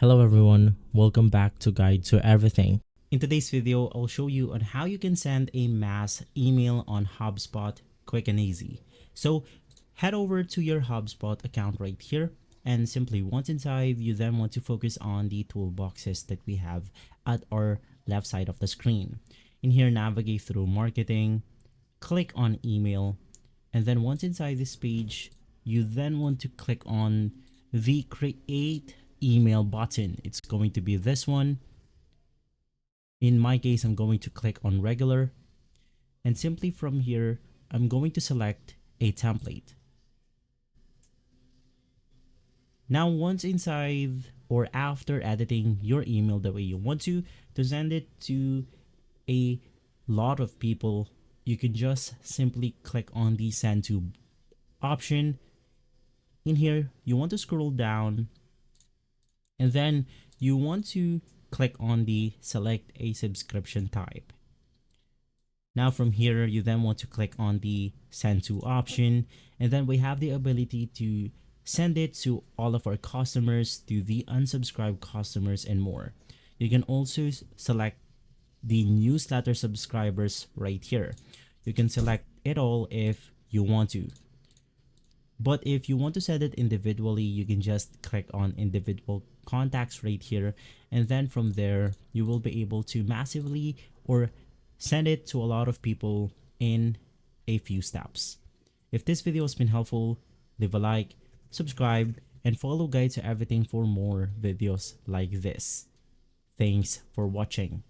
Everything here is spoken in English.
Hello everyone, welcome back to Guide to Everything. In today's video, I'll show you on how you can send a mass email on HubSpot quick and easy. So head over to your HubSpot account right here, and simply once inside, you then want to focus on the toolboxes that we have at our left side of the screen. In here, navigate through marketing, click on email, and then once inside this page, you then want to click on the create email button. It's going to be this one. In my case, I'm going to click on regular, and simply from here, I'm going to select a template. Now, once inside or after editing your email the way you want to send it to a lot of people, you can just simply click on the send to option. In here, you want to scroll down, and then you want to click on the select a subscription type. Now from here, you then want to click on the send to option, and then we have the ability to send it to all of our customers, to the unsubscribed customers, and more. You can also select the newsletter subscribers right here. You can select it all if you want to. But if you want to set it individually, you can just click on individual contacts right here. And then from there, you will be able to massively or send it to a lot of people in a few steps. If this video has been helpful, leave a like, subscribe, and follow Guide to Everything for more videos like this. Thanks for watching.